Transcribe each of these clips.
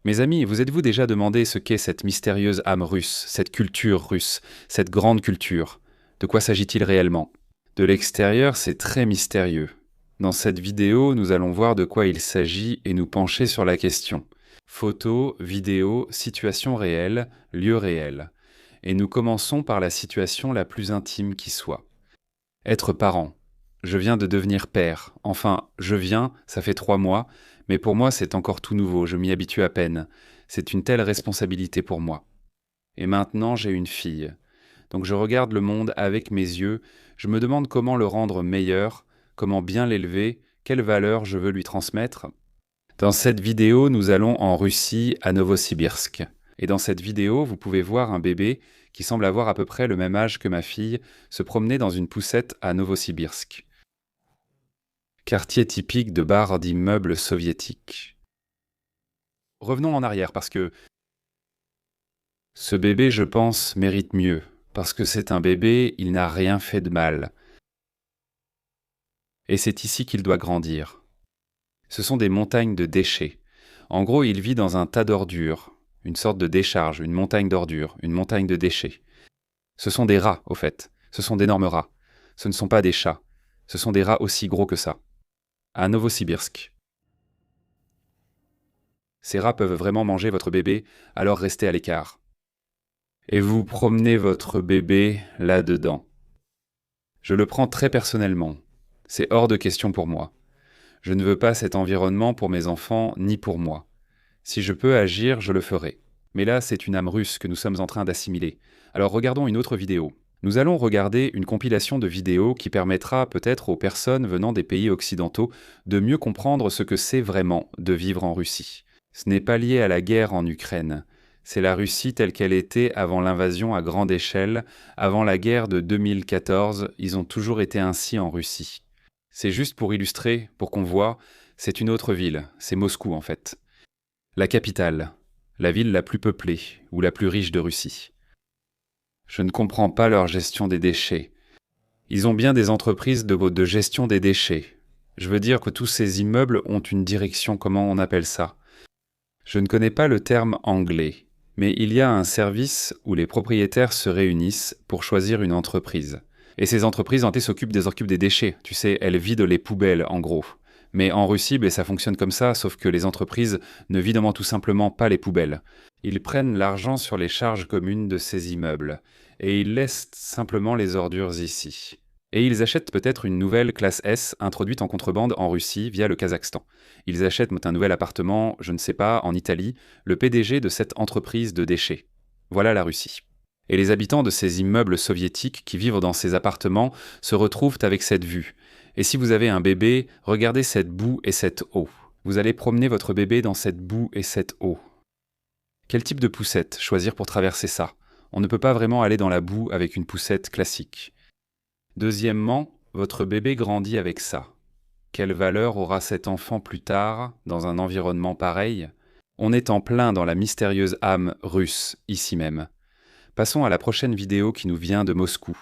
Mes amis, vous êtes-vous déjà demandé ce qu'est cette mystérieuse âme russe, cette culture russe, cette grande culture? De quoi s'agit-il réellement? De l'extérieur, c'est très mystérieux. Dans cette vidéo, nous allons voir de quoi il s'agit et nous pencher sur la question. Photos, vidéos, situations réelles, lieux réels. Et nous commençons par la situation la plus intime qui soit. Être parent. Je viens de devenir père. Enfin, ça fait 3 mois, mais pour moi c'est encore tout nouveau, je m'y habitue à peine. C'est une telle responsabilité pour moi. Et maintenant j'ai une fille. Donc je regarde le monde avec mes yeux, je me demande comment le rendre meilleur, comment bien l'élever, quelles valeurs je veux lui transmettre. Dans cette vidéo, nous allons en Russie, à Novosibirsk. Et dans cette vidéo, vous pouvez voir un bébé qui semble avoir à peu près le même âge que ma fille se promener dans une poussette à Novosibirsk. Quartier typique de bar d'immeubles soviétiques. Revenons en arrière parce que ce bébé, je pense, mérite mieux. Parce que c'est un bébé, il n'a rien fait de mal. Et c'est ici qu'il doit grandir. Ce sont des montagnes de déchets. En gros, il vit dans un tas d'ordures, une sorte de décharge, une montagne d'ordures, une montagne de déchets. Ce sont des rats, au fait. Ce sont d'énormes rats. Ce ne sont pas des chats. Ce sont des rats aussi gros que ça. À Novosibirsk. Ces rats peuvent vraiment manger votre bébé, alors restez à l'écart. Et vous promenez votre bébé là-dedans. Je le prends très personnellement. C'est hors de question pour moi. Je ne veux pas cet environnement pour mes enfants ni pour moi. Si je peux agir, je le ferai. Mais là, c'est une âme russe que nous sommes en train d'assimiler. Alors regardons une autre vidéo. Nous allons regarder une compilation de vidéos qui permettra peut-être aux personnes venant des pays occidentaux de mieux comprendre ce que c'est vraiment de vivre en Russie. Ce n'est pas lié à la guerre en Ukraine. C'est la Russie telle qu'elle était avant l'invasion à grande échelle, avant la guerre de 2014, ils ont toujours été ainsi en Russie. C'est juste pour illustrer, pour qu'on voit, c'est une autre ville, c'est Moscou en fait. La capitale, la ville la plus peuplée ou la plus riche de Russie. Je ne comprends pas leur gestion des déchets. Ils ont bien des entreprises de gestion des déchets. Je veux dire que tous ces immeubles ont une direction, comment on appelle ça? Je ne connais pas le terme anglais, mais il y a un service où les propriétaires se réunissent pour choisir une entreprise. Et ces entreprises, en fait, s'occupent des déchets. Tu sais, elles vident les poubelles, en gros. Mais en Russie, ça fonctionne comme ça, sauf que les entreprises ne vident tout simplement pas les poubelles. Ils prennent l'argent sur les charges communes de ces immeubles, et ils laissent simplement les ordures ici. Et ils achètent peut-être une nouvelle classe S introduite en contrebande en Russie via le Kazakhstan. Ils achètent un nouvel appartement, je ne sais pas, en Italie, le PDG de cette entreprise de déchets. Voilà la Russie. Et les habitants de ces immeubles soviétiques qui vivent dans ces appartements se retrouvent avec cette vue. Et si vous avez un bébé, regardez cette boue et cette eau. Vous allez promener votre bébé dans cette boue et cette eau. Quel type de poussette choisir pour traverser ça? On ne peut pas vraiment aller dans la boue avec une poussette classique. Deuxièmement, votre bébé grandit avec ça. Quelle valeur aura cet enfant plus tard, dans un environnement pareil? On est en plein dans la mystérieuse âme russe, ici même. Passons à la prochaine vidéo qui nous vient de Moscou.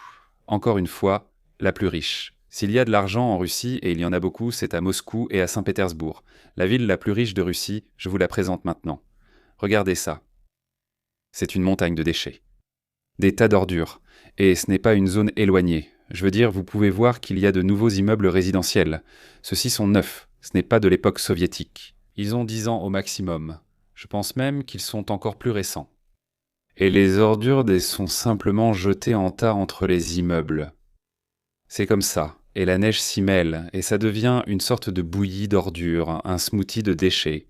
Encore une fois, la plus riche. S'il y a de l'argent en Russie, et il y en a beaucoup, c'est à Moscou et à Saint-Pétersbourg. La ville la plus riche de Russie, je vous la présente maintenant. Regardez ça. C'est une montagne de déchets. Des tas d'ordures. Et ce n'est pas une zone éloignée. Je veux dire, vous pouvez voir qu'il y a de nouveaux immeubles résidentiels. Ceux-ci sont neufs. Ce n'est pas de l'époque soviétique. Ils ont 10 ans au maximum. Je pense même qu'ils sont encore plus récents. Et les ordures sont simplement jetées en tas entre les immeubles. C'est comme ça. Et la neige s'y mêle, et ça devient une sorte de bouillie d'ordures, un smoothie de déchets.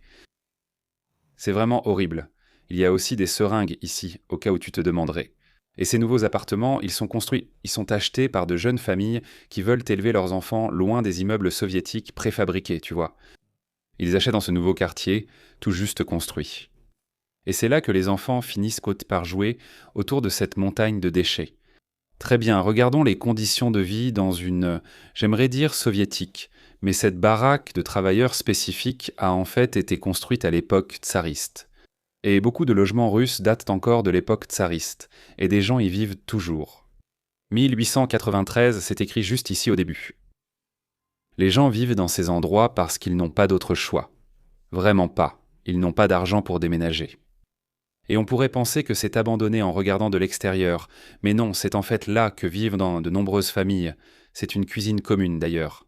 C'est vraiment horrible. Il y a aussi des seringues ici, au cas où tu te demanderais. Et ces nouveaux appartements, ils sont construits, ils sont achetés par de jeunes familles qui veulent élever leurs enfants loin des immeubles soviétiques préfabriqués, tu vois. Ils achètent dans ce nouveau quartier, tout juste construit. Et c'est là que les enfants finissent par jouer autour de cette montagne de déchets. Très bien, regardons les conditions de vie dans une, j'aimerais dire soviétique, mais cette baraque de travailleurs spécifiques a en fait été construite à l'époque tsariste. Et beaucoup de logements russes datent encore de l'époque tsariste, et des gens y vivent toujours. 1893, c'est écrit juste ici au début. Les gens vivent dans ces endroits parce qu'ils n'ont pas d'autre choix. Vraiment pas. Ils n'ont pas d'argent pour déménager. Et on pourrait penser que c'est abandonné en regardant de l'extérieur, mais non, c'est en fait là que vivent dans de nombreuses familles. C'est une cuisine commune d'ailleurs.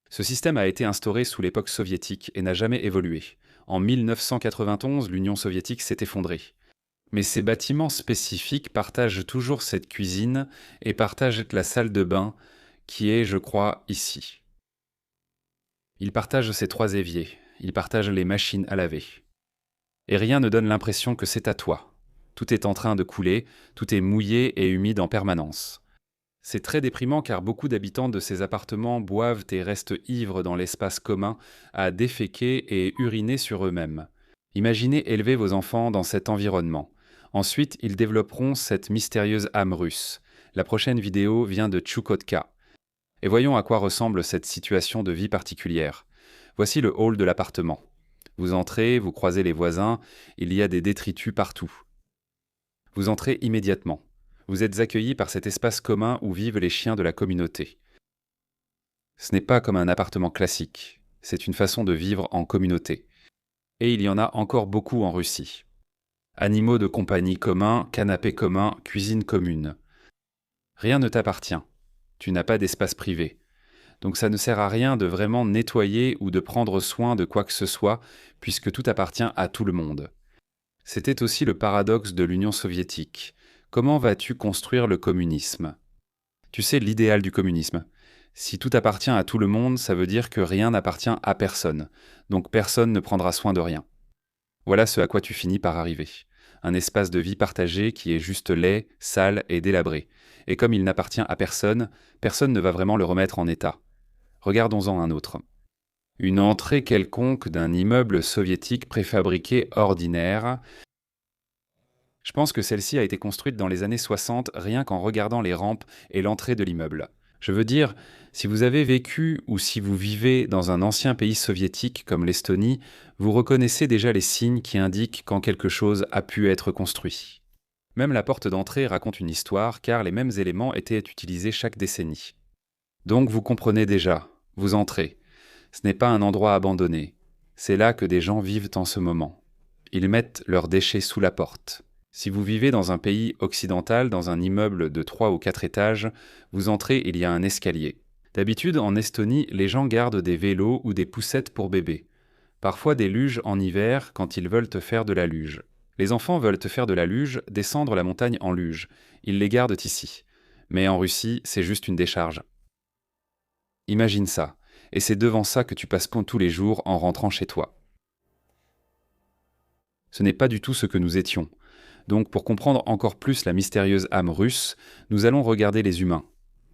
Ce système a été instauré sous l'époque soviétique et n'a jamais évolué. En 1991, l'Union soviétique s'est effondrée. Mais ces bâtiments spécifiques partagent toujours cette cuisine et partagent la salle de bain qui est, je crois, ici. Ils partagent ces 3 éviers, ils partagent les machines à laver. Et rien ne donne l'impression que c'est à toi. Tout est en train de couler, tout est mouillé et humide en permanence. C'est très déprimant car beaucoup d'habitants de ces appartements boivent et restent ivres dans l'espace commun à déféquer et uriner sur eux-mêmes. Imaginez élever vos enfants dans cet environnement. Ensuite, ils développeront cette mystérieuse âme russe. La prochaine vidéo vient de Tchoukotka. Et voyons à quoi ressemble cette situation de vie particulière. Voici le hall de l'appartement. Vous entrez, vous croisez les voisins, il y a des détritus partout. Vous entrez immédiatement. Vous êtes accueilli par cet espace commun où vivent les chiens de la communauté. Ce n'est pas comme un appartement classique, c'est une façon de vivre en communauté. Et il y en a encore beaucoup en Russie. Animaux de compagnie communs, canapés communs, cuisine commune. Rien ne t'appartient. Tu n'as pas d'espace privé. Donc ça ne sert à rien de vraiment nettoyer ou de prendre soin de quoi que ce soit, puisque tout appartient à tout le monde. C'était aussi le paradoxe de l'Union soviétique. Comment vas-tu construire le communisme ? Tu sais l'idéal du communisme. Si tout appartient à tout le monde, ça veut dire que rien n'appartient à personne. Donc personne ne prendra soin de rien. Voilà ce à quoi tu finis par arriver. Un espace de vie partagé qui est juste laid, sale et délabré. Et comme il n'appartient à personne, personne ne va vraiment le remettre en état. Regardons-en un autre. Une entrée quelconque d'un immeuble soviétique préfabriqué ordinaire. Je pense que celle-ci a été construite dans les années 60 rien qu'en regardant les rampes et l'entrée de l'immeuble. Je veux dire, si vous avez vécu ou si vous vivez dans un ancien pays soviétique comme l'Estonie, vous reconnaissez déjà les signes qui indiquent quand quelque chose a pu être construit. Même la porte d'entrée raconte une histoire car les mêmes éléments étaient utilisés chaque décennie. Donc vous comprenez déjà, vous entrez. Ce n'est pas un endroit abandonné. C'est là que des gens vivent en ce moment. Ils mettent leurs déchets sous la porte. Si vous vivez dans un pays occidental, dans un immeuble de 3 ou 4 étages, vous entrez, il y a un escalier. D'habitude, en Estonie, les gens gardent des vélos ou des poussettes pour bébés. Parfois des luges en hiver quand ils veulent te faire de la luge. Les enfants veulent te faire de la luge, descendre la montagne en luge. Ils les gardent ici. Mais en Russie, c'est juste une décharge. Imagine ça, et c'est devant ça que tu passes tous les jours en rentrant chez toi. Ce n'est pas du tout ce que nous étions. Donc pour comprendre encore plus la mystérieuse âme russe, nous allons regarder les humains.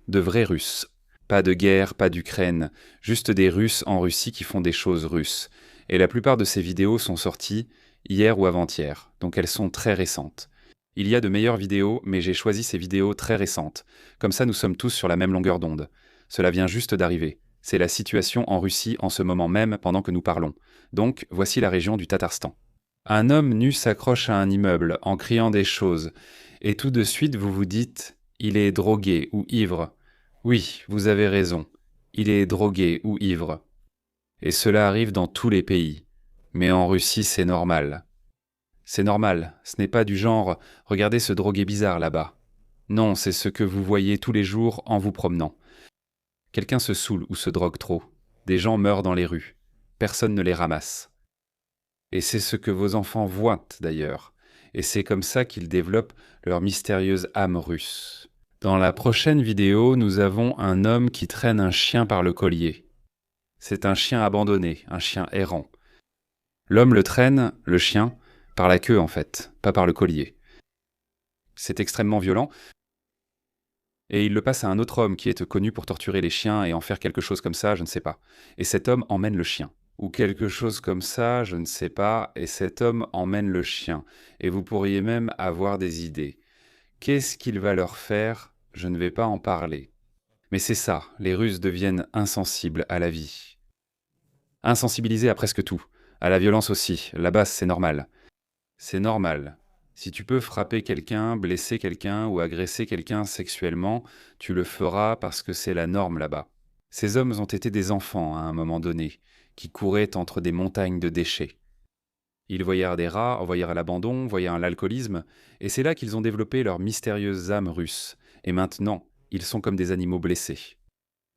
De vrais Russes. Pas de guerre, pas d'Ukraine, juste des Russes en Russie qui font des choses russes. Et la plupart de ces vidéos sont sorties hier ou avant-hier, donc elles sont très récentes. Il y a de meilleures vidéos, mais j'ai choisi ces vidéos très récentes. Comme ça nous sommes tous sur la même longueur d'onde. Cela vient juste d'arriver. C'est la situation en Russie en ce moment même pendant que nous parlons. Donc, voici la région du Tatarstan. Un homme nu s'accroche à un immeuble en criant des choses. Et tout de suite, vous vous dites « il est drogué ou ivre ». Oui, vous avez raison. Il est drogué ou ivre. Et cela arrive dans tous les pays. Mais en Russie, c'est normal. C'est normal, ce n'est pas du genre « regardez ce drogué bizarre là-bas ». Non, c'est ce que vous voyez tous les jours en vous promenant. Quelqu'un se saoule ou se drogue trop. Des gens meurent dans les rues. Personne ne les ramasse. Et c'est ce que vos enfants voient d'ailleurs. Et c'est comme ça qu'ils développent leur mystérieuse âme russe. Dans la prochaine vidéo, nous avons un homme qui traîne un chien par le collier. C'est un chien abandonné, un chien errant. L'homme le traîne, le chien, par la queue en fait, pas par le collier. C'est extrêmement violent. Et il le passe à un autre homme qui est connu pour torturer les chiens et en faire quelque chose comme ça, je ne sais pas. Et cet homme emmène le chien. Ou quelque chose comme ça, je ne sais pas, et cet homme emmène le chien. Et vous pourriez même avoir des idées. Qu'est-ce qu'il va leur faire? Je ne vais pas en parler. Mais c'est ça, les Russes deviennent insensibles à la vie. Insensibilisés à presque tout. À la violence aussi, là-bas c'est normal. C'est normal. Si tu peux frapper quelqu'un, blesser quelqu'un ou agresser quelqu'un sexuellement, tu le feras parce que c'est la norme là-bas. Ces hommes ont été des enfants à un moment donné, qui couraient entre des montagnes de déchets. Ils voyèrent des rats, voyèrent l'abandon, voyèrent l'alcoolisme, et c'est là qu'ils ont développé leurs mystérieuses âmes russes. Et maintenant, ils sont comme des animaux blessés.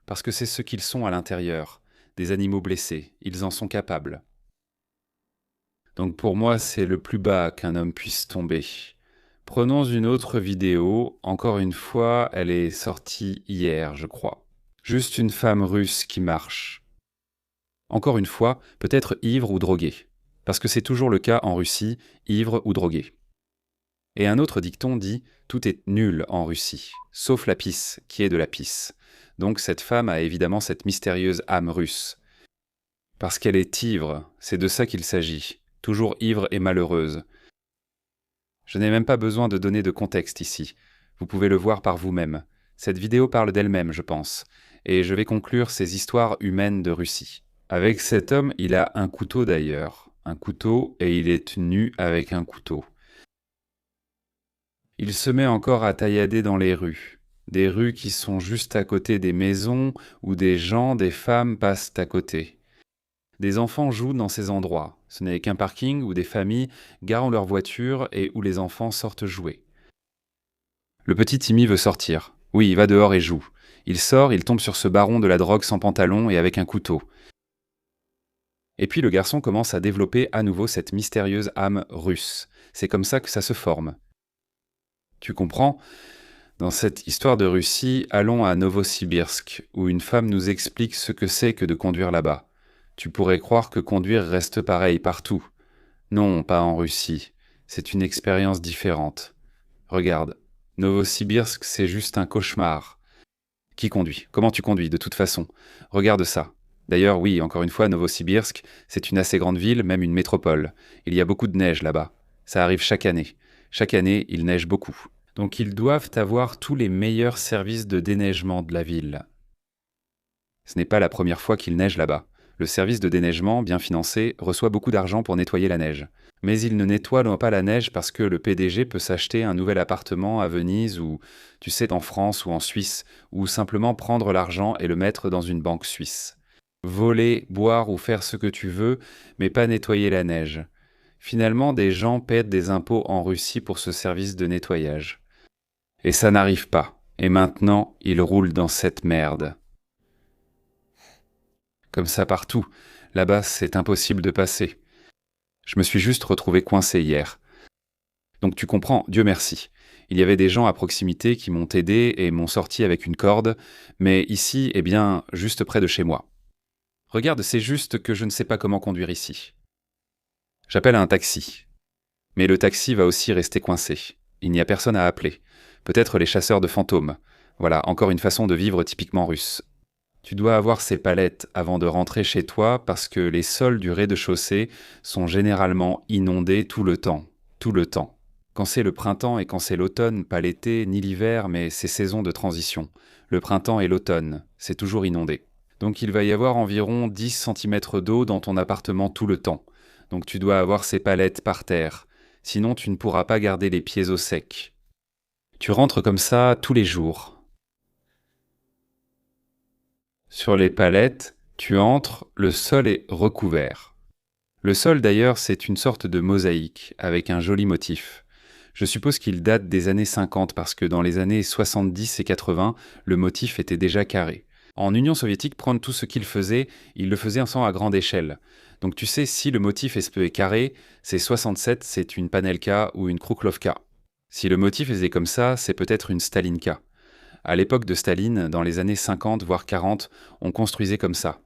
Parce que c'est ce qu'ils sont à l'intérieur, des animaux blessés, ils en sont capables. Donc pour moi, c'est le plus bas qu'un homme puisse tomber. Prenons une autre vidéo, encore une fois, elle est sortie hier, je crois. Juste une femme russe qui marche. Encore une fois, peut-être ivre ou droguée. Parce que c'est toujours le cas en Russie, ivre ou drogué. Et un autre dicton dit « tout est nul en Russie, sauf la pisse, qui est de la pisse ». Donc cette femme a évidemment cette mystérieuse âme russe. Parce qu'elle est ivre, c'est de ça qu'il s'agit, toujours ivre et malheureuse. Je n'ai même pas besoin de donner de contexte ici, vous pouvez le voir par vous-même. Cette vidéo parle d'elle-même, je pense, et je vais conclure ces histoires humaines de Russie. Avec cet homme, il a un couteau d'ailleurs, un couteau, et il est nu avec un couteau. Il se met encore à taillader dans les rues. Des rues qui sont juste à côté des maisons où des gens, des femmes passent à côté. Des enfants jouent dans ces endroits. Ce n'est qu'un parking où des familles garent leurs voitures et où les enfants sortent jouer. Le petit Timmy veut sortir. Oui, il va dehors et joue. Il sort, il tombe sur ce baron de la drogue sans pantalon et avec un couteau. Et puis le garçon commence à développer à nouveau cette mystérieuse âme russe. C'est comme ça que ça se forme. Tu comprends ? Dans cette histoire de Russie, allons à Novosibirsk, où une femme nous explique ce que c'est que de conduire là-bas. Tu pourrais croire que conduire reste pareil partout. Non, pas en Russie. C'est une expérience différente. Regarde, Novosibirsk, c'est juste un cauchemar. Qui conduit ? Comment tu conduis, de toute façon ? Regarde ça. D'ailleurs, oui, encore une fois, Novosibirsk, c'est une assez grande ville, même une métropole. Il y a beaucoup de neige là-bas. Ça arrive chaque année. Chaque année, il neige beaucoup. Donc ils doivent avoir tous les meilleurs services de déneigement de la ville. Ce n'est pas la première fois qu'il neige là-bas. Le service de déneigement, bien financé, reçoit beaucoup d'argent pour nettoyer la neige. Mais il ne nettoie pas la neige parce que le PDG peut s'acheter un nouvel appartement à Venise ou, tu sais, en France ou en Suisse, ou simplement prendre l'argent et le mettre dans une banque suisse. Voler, boire ou faire ce que tu veux, mais pas nettoyer la neige. Finalement, des gens paient des impôts en Russie pour ce service de nettoyage. Et ça n'arrive pas. Et maintenant, ils roulent dans cette merde. Comme ça partout. Là-bas, c'est impossible de passer. Je me suis juste retrouvé coincé hier. Donc tu comprends, Dieu merci. Il y avait des gens à proximité qui m'ont aidé et m'ont sorti avec une corde, mais ici, eh bien, juste près de chez moi. Regarde, c'est juste que je ne sais pas comment conduire ici. J'appelle un taxi. Mais le taxi va aussi rester coincé. Il n'y a personne à appeler. Peut-être les chasseurs de fantômes. Voilà, encore une façon de vivre typiquement russe. Tu dois avoir ces palettes avant de rentrer chez toi parce que les sols du rez-de-chaussée sont généralement inondés tout le temps. Tout le temps. Quand c'est le printemps et quand c'est l'automne, pas l'été ni l'hiver, mais ces saisons de transition. Le printemps et l'automne, c'est toujours inondé. Donc il va y avoir environ 10 cm d'eau dans ton appartement tout le temps. Donc tu dois avoir ces palettes par terre. Sinon tu ne pourras pas garder les pieds au sec. Tu rentres comme ça tous les jours. Sur les palettes, tu entres, le sol est recouvert. Le sol d'ailleurs, c'est une sorte de mosaïque, avec un joli motif. Je suppose qu'il date des années 50 parce que dans les années 70 et 80, le motif était déjà carré. En Union soviétique, prendre tout ce qu'il il le faisait ensemble à grande échelle. Donc tu sais, si le motif est carré, c'est 67, c'est une Panelka ou une Kruklovka. Si le motif est comme ça, c'est peut-être une Stalinka. À l'époque de Staline, dans les années 50 voire 40, on construisait comme ça.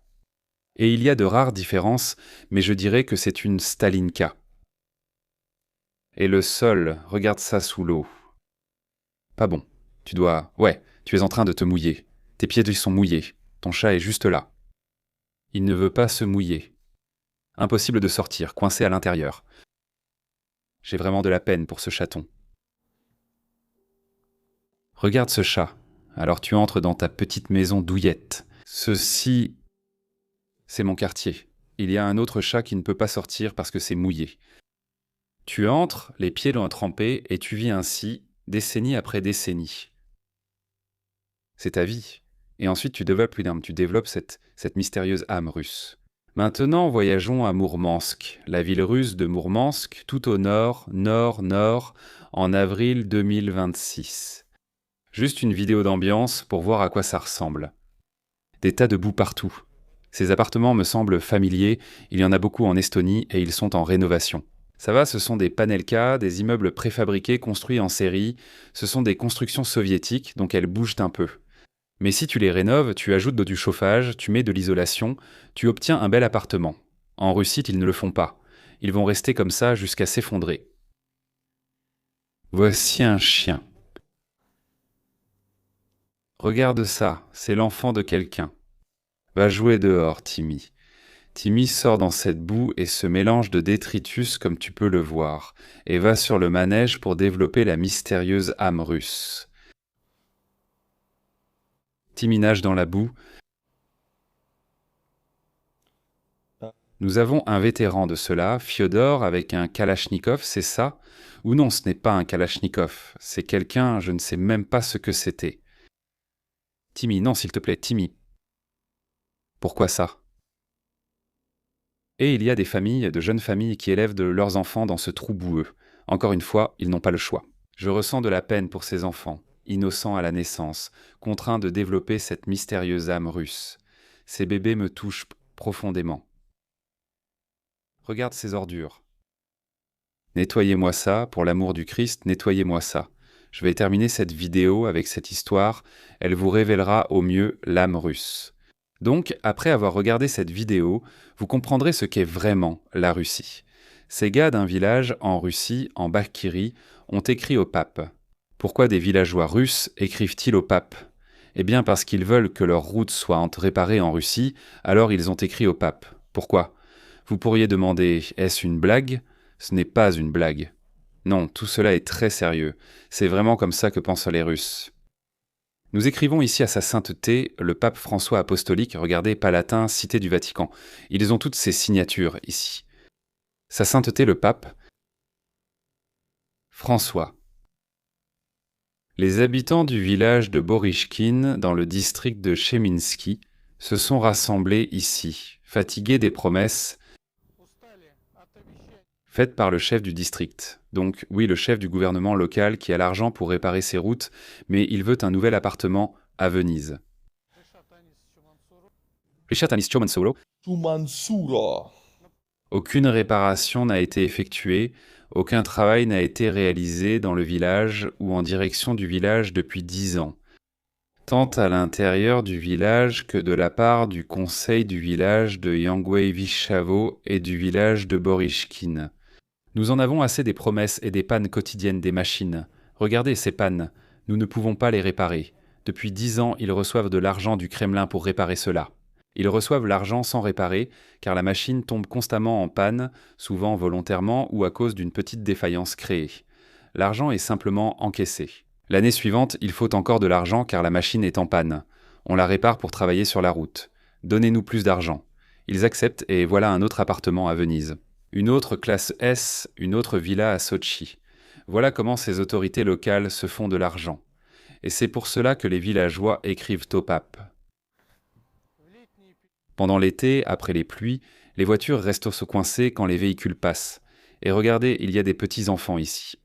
Et il y a de rares différences, mais je dirais que c'est une Stalinka. Et le sol, regarde ça sous l'eau. Pas bon. Ouais, tu es en train de te mouiller. Tes pieds sont mouillés. Ton chat est juste là. Il ne veut pas se mouiller. Impossible de sortir, coincé à l'intérieur. J'ai vraiment de la peine pour ce chaton. Regarde ce chat. Alors tu entres dans ta petite maison douillette. Ceci, c'est mon quartier. Il y a un autre chat qui ne peut pas sortir parce que c'est mouillé. Tu entres, les pieds l'ont trempé, et tu vis ainsi, décennie après décennie. C'est ta vie. Et ensuite tu développes cette mystérieuse âme russe. Maintenant, voyageons à Mourmansk, la ville russe de Mourmansk, tout au nord, nord, en avril 2026. Juste une vidéo d'ambiance pour voir à quoi ça ressemble. Des tas de boue partout. Ces appartements me semblent familiers, il y en a beaucoup en Estonie et ils sont en rénovation. Ça va, ce sont des panelka, des immeubles préfabriqués construits en série, ce sont des constructions soviétiques, donc elles bougent un peu. Mais si tu les rénoves, tu ajoutes du chauffage, tu mets de l'isolation, tu obtiens un bel appartement. En Russie, ils ne le font pas. Ils vont rester comme ça jusqu'à s'effondrer. Voici un chien. Regarde ça, c'est l'enfant de quelqu'un. Va jouer dehors, Timmy. Timmy sort dans cette boue et se mélange de détritus comme tu peux le voir, et va sur le manège pour développer la mystérieuse âme russe. Timmy nage dans la boue. Nous avons un vétéran de cela, Fyodor, avec un kalachnikov, c'est ça? Ou non, ce n'est pas un kalachnikov, c'est quelqu'un, je ne sais même pas ce que c'était. Timmy, non s'il te plaît, Timmy. Pourquoi ça? Et il y a des familles, de jeunes familles qui élèvent leurs enfants dans ce trou boueux. Encore une fois, ils n'ont pas le choix. Je ressens de la peine pour ces enfants, innocents à la naissance, contraints de développer cette mystérieuse âme russe. Ces bébés me touchent profondément. Regarde ces ordures. Nettoyez-moi ça, pour l'amour du Christ, nettoyez-moi ça. Je vais terminer cette vidéo avec cette histoire, elle vous révélera au mieux l'âme russe. Donc, après avoir regardé cette vidéo, vous comprendrez ce qu'est vraiment la Russie. Ces gars d'un village en Russie, en Bakhirie, ont écrit au pape. Pourquoi des villageois russes écrivent-ils au pape? Eh bien parce qu'ils veulent que leurs routes soient réparées en Russie, alors ils ont écrit au pape. Pourquoi? Vous pourriez demander, est-ce une blague? Ce n'est pas une blague. Non, tout cela est très sérieux. C'est vraiment comme ça que pensent les Russes. Nous écrivons ici à sa sainteté, le pape François apostolique, regardez Palatin, cité du Vatican. Ils ont toutes ces signatures ici. Sa sainteté le pape François. Les habitants du village de Borishkin, dans le district de Cheminsky, se sont rassemblés ici, fatigués des promesses faites par le chef du district. Donc oui, le chef du gouvernement local qui a l'argent pour réparer ses routes, mais il veut un nouvel appartement à Venise. Aucune réparation n'a été effectuée, aucun travail n'a été réalisé dans le village ou en direction du village depuis 10 ans, tant à l'intérieur du village que de la part du conseil du village de Yanguevichavo et du village de Borishkin. Nous en avons assez des promesses et des pannes quotidiennes des machines. Regardez ces pannes, nous ne pouvons pas les réparer. Depuis 10 ans, ils reçoivent de l'argent du Kremlin pour réparer cela. Ils reçoivent l'argent sans réparer, car la machine tombe constamment en panne, souvent volontairement ou à cause d'une petite défaillance créée. L'argent est simplement encaissé. L'année suivante, il faut encore de l'argent car la machine est en panne. On la répare pour travailler sur la route. Donnez-nous plus d'argent. Ils acceptent et voilà un autre appartement à Venise. Une autre classe S, une autre villa à Sotchi. Voilà comment ces autorités locales se font de l'argent. Et c'est pour cela que les villageois écrivent au pape. Pendant l'été, après les pluies, les voitures restent coincées quand les véhicules passent. Et regardez, il y a des petits-enfants ici.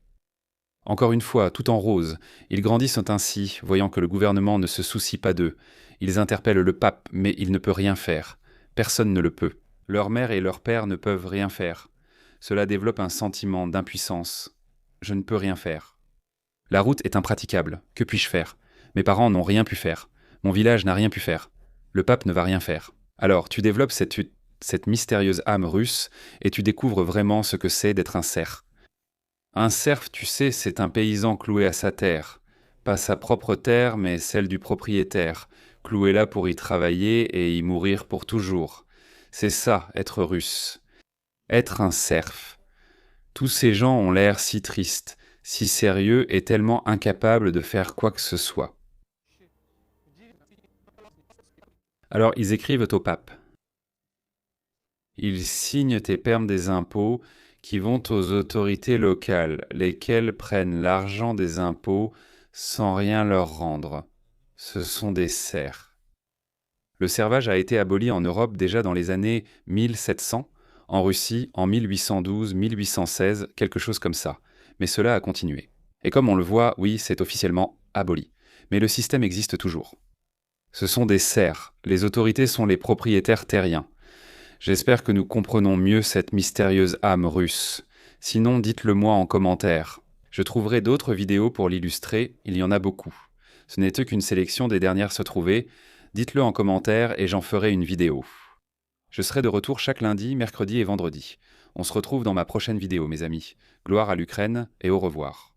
Encore une fois, tout en rose, ils grandissent ainsi, voyant que le gouvernement ne se soucie pas d'eux. Ils interpellent le pape, mais il ne peut rien faire. Personne ne le peut. Leur mère et leur père ne peuvent rien faire. Cela développe un sentiment d'impuissance. Je ne peux rien faire. La route est impraticable. Que puis-je faire? Mes parents n'ont rien pu faire. Mon village n'a rien pu faire. Le pape ne va rien faire. Alors, tu développes cette mystérieuse âme russe et tu découvres vraiment ce que c'est d'être un serf. Un serf, tu sais, c'est un paysan cloué à sa terre. Pas sa propre terre, mais celle du propriétaire, cloué là pour y travailler et y mourir pour toujours. C'est ça, être russe. Être un serf. Tous ces gens ont l'air si tristes, si sérieux et tellement incapables de faire quoi que ce soit. Alors ils écrivent au pape. Ils signent tes permes des impôts qui vont aux autorités locales, lesquelles prennent l'argent des impôts sans rien leur rendre. Ce sont des serfs. Le servage a été aboli en Europe déjà dans les années 1700, en Russie en 1812, 1816, quelque chose comme ça. Mais cela a continué. Et comme on le voit, oui, c'est officiellement aboli. Mais le système existe toujours. Ce sont des serfs. Les autorités sont les propriétaires terriens. J'espère que nous comprenons mieux cette mystérieuse âme russe. Sinon, dites-le moi en commentaire. Je trouverai d'autres vidéos pour l'illustrer, il y en a beaucoup. Ce n'était qu'une sélection des dernières se trouver. Dites-le en commentaire et j'en ferai une vidéo. Je serai de retour chaque lundi, mercredi et vendredi. On se retrouve dans ma prochaine vidéo, mes amis. Gloire à l'Ukraine et au revoir.